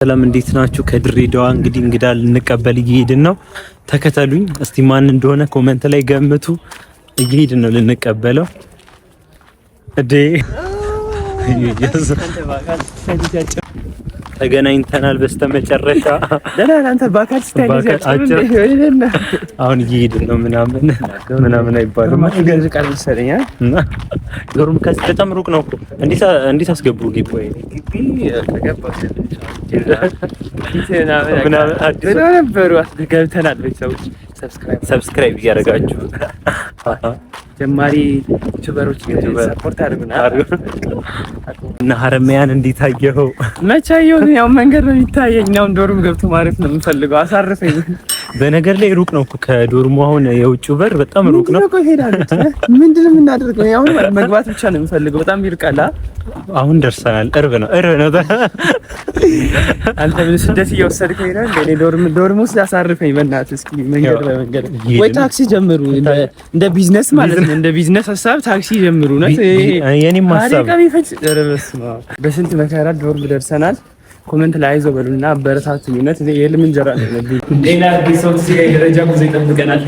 ሰላም እንዴት ናችሁ? ከድሬዳዋ እንግዲህ እንግዳ ልንቀበል እየሄድን ነው። ተከተሉኝ እስቲ ማን እንደሆነ ኮሜንት ላይ ገምቱ። እየሄድን ነው ልንቀበለው። ተገናኝተናል በስተመጨረሻ። ደህና አንተ ባካል አሁን እየሄድን ነው ምናምን አይባልም። ገንዘብ ቃል መሰለኝ እና ዶርም በጣም ሩቅ ነው። እንዴት አስገቡ ግቢ ተገባው ገብተናል። ቤተሰቦች ሰብስክራይብ እያደረጋችሁ ጀማሪ ዩቲዩበሮች ሰፖርት አድርጉና እና ሀረማያን እንዴት አየኸው? መቻየው ያው መንገድ ነው የሚታየኝ። ነው ዶርም ገብቶ ማረፍ ነው የምፈልገው። አሳርፈኝ። በነገር ላይ ሩቅ ነው ከዶርሙ። አሁን የውጭው በር በጣም ሩቅ ነው። ምንድነው የምናደርገው? ያው መግባት ብቻ ነው የምፈልገው። በጣም ይርቃላ። አሁን ደርሰናል። እርብ ነው። አንተ ምን ስደት እየወሰድከኝ ነው? እኔ ዶርም ውስጥ አሳርፈኝ በእናትህ። እስኪ መንገድ በመንገድ ወይ ታክሲ ጀምሩ። እንደ ቢዝነስ ማለት ነው። እንደ ቢዝነስ ሐሳብ ታክሲ ጀምሩ ነው የኔም ሐሳብ። በስንት መከራ ዶርም ደርሰናል። ኮሜንት ላይ አይዞህ በሉና አበረታቱኝ። እውነት የህልም እንጀራ ነው። ሌላ ቢሶት ሲጋይ ደረጃ ጉዞ ይጠብቀናል።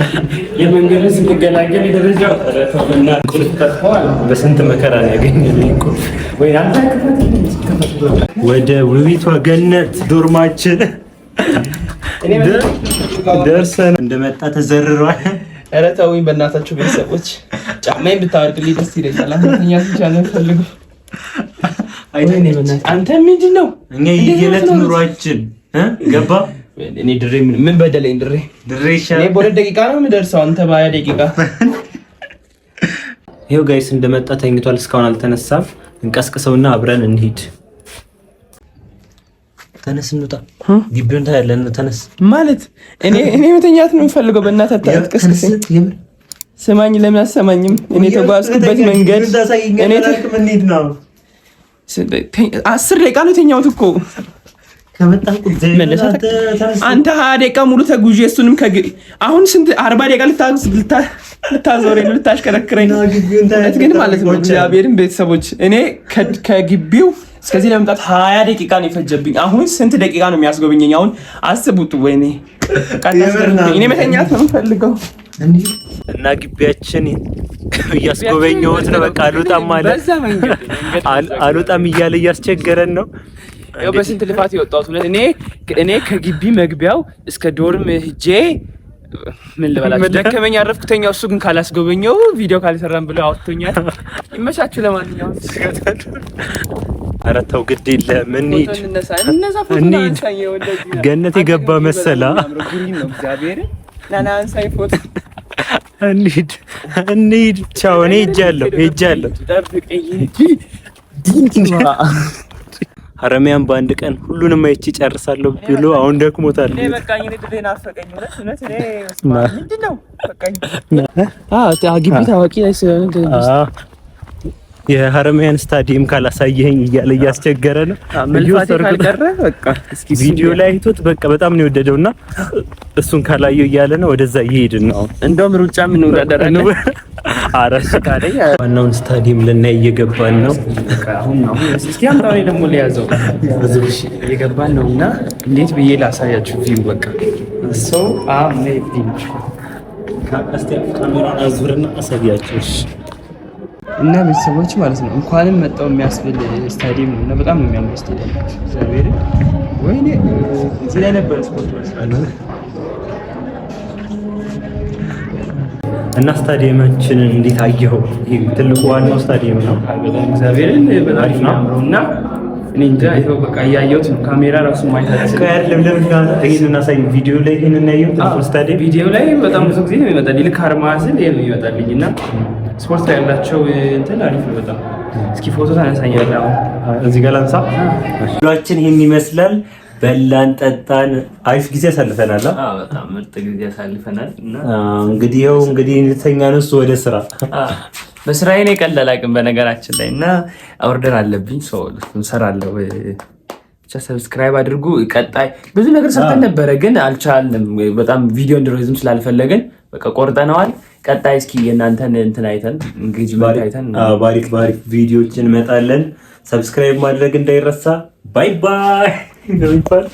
የመንገዱ ስንገናገል የደረጃ ተረታውና ቁልፍ ተጥቷል። በስንት መከራ ነው ያገኘነው ቁልፍ። ወይ አንተ ወደ ውቢቷ ገነት ዶርማችን ደርሰን እንደመጣ ተዘርሯል። ኧረ ተውኝ በእናታችሁ ቤተሰቦች። ጫማዬን ብታወርድልኝ ደስ ይለኛል። አንተኛ ብቻ ነው ፈልገው። አንተ ምንድን ነው እኛ የየለት ኑሯችን ገባ። እኔ ድሬ ምን በደለኝ? ድሬ እኔ በሁለት ደቂቃ ነው የምደርሰው፣ አንተ በ20 ደቂቃ። ይኸው ጋይስ እንደመጣ ተኝቷል፣ እስካሁን አልተነሳም። እንቀስቅሰውና አብረን እንሂድ። ተነስ እንውጣ። ግቢውን ታያለን። ተነስ ማለት እኔ መተኛት ነው የምፈልገው። በእናትህ አትቀስቅሰኝ። ስማኝ፣ ለምን አሰማኝም? እኔ ተጓዝኩበት መንገድ እኔ እንሂድ ነው 10 ደቂቃ ነው የተኛሁት እኮ አንተ 20 ደቂቃ ሙሉ ተጉዤ እሱንም አሁን ስንት 40 ደቂቃ ልታዞረኝ ነው ልታሽከረክረኝ ነው ግን ማለት ነው። እግዚአብሔርን ቤተሰቦች እኔ ከግቢው እስከዚህ ለመምጣት 20 ደቂቃ ነው የፈጀብኝ። አሁን ስንት ደቂቃ ነው የሚያስጎበኘኝ? አሁን አስቡት። ወይኔ እኔ መተኛት ነው የምፈልገው እና ግቢያችን እያስጎበኘሁት ነው። በቃ አልወጣም ማለት አልወጣም እያለ እያስቸገረን ነው። ያው በስንት ልፋት የወጣሁት እኔ ከግቢ መግቢያው እስከ ዶርም ሂጄ ምን ልበላችሁ ደከመኝ፣ አረፍኩ፣ ተኛው። እሱ ግን ካላስጎበኘው ቪዲዮ ካልሰራን ብለው አውጥቶኛል። ይመቻችሁ። ለማንኛውም ኧረ ተው ግድ የለም እንሂድ። ገነት የገባ መሰላ እንሂድ። ቻው። እኔ ሄጃለሁ። ሀረማያን በአንድ ቀን ሁሉንም አይቼ ጨርሳለሁ ብሎ አሁን ደክሞታል። ግቢ ታዋቂ ላይ ስለሆነ የሀረማያን ስታዲየም ካላሳየኝ እያለ እያስቸገረ ነው። ቪዲዮ ላይ አይቶት በቃ በጣም ነው የወደደውና እሱን ካላየው እያለ ነው። ወደዛ እየሄድን ነው። እንደውም ሩጫ ምን ወዳደረን አራስ ካለኝ ዋናውን ስታዲየም ልናይ እየገባን ነው። አሁን እስኪ አምጣው ደግሞ ሊያዘው ብዙሽ እየገባን ነውና እንዴት ብዬ ላሳያችሁ ቪው በቃ ሶ አሜዚንግ። ካሜራውን አዙርና አሳያችሁ እና ቤተሰቦች ማለት ነው። እንኳንም መጣው የሚያስብል ስታዲየም ነው እና በጣም ነው የሚያምር ስታዲየም። እግዚአብሔር ወይኔ እዚህ ላይ ነበር ስፖርት መስራት እና ስታዲየማችንን እንዴት አየኸው? ይሄ ትልቁ ዋናው ስታዲየም ነው። በጣም እግዚአብሔርን በጣም ነው እና እኔ እንጃ ይሄው በቃ ያያዩት ካሜራ ራሱ ማይታሰብ ለምን ይሄንን አሳይ። ቪዲዮ ላይ ይሄንን ያያዩት ስታዲየም ቪዲዮ ላይ በጣም ብዙ ጊዜ ነው ይመጣል። ልክ አርማዝል ይሄ ነው ይመጣልኝና ስፖርት ላይ ያላቸው እንትን አሪፍ ነው በጣም። እስኪ ፎቶ ታነሳኛለህ? አሁን እዚህ ጋር ላንሳ። ሁላችን ይሄን ይመስላል። በላን ጠጣን፣ አሪፍ ጊዜ አሳልፈናል። በጣም ምርጥ ጊዜ አሳልፈናል። እና እንግዲህ እንተኛ ነው ወደ ስራ። በስራዬ ነው ቀላል አቅም በነገራችን ላይ እና ኦርደር አለብኝ ሰው እንሰራለሁ። ብቻ ሰብስክራይብ አድርጉ። ቀጣይ ብዙ ነገር ሰርተን ነበረ ግን አልቻልንም። በጣም ቪዲዮ እንድረዝም ስላልፈለግን በቃ ቆርጠነዋል። ቀጣይ እስኪ የእናንተን እንትን አይተን ኢንጌጅመንት አይተን ባሪክ ቪዲዮዎችን እንመጣለን። ሰብስክራይብ ማድረግ እንዳይረሳ። ባይ ባይ። እንደሚባል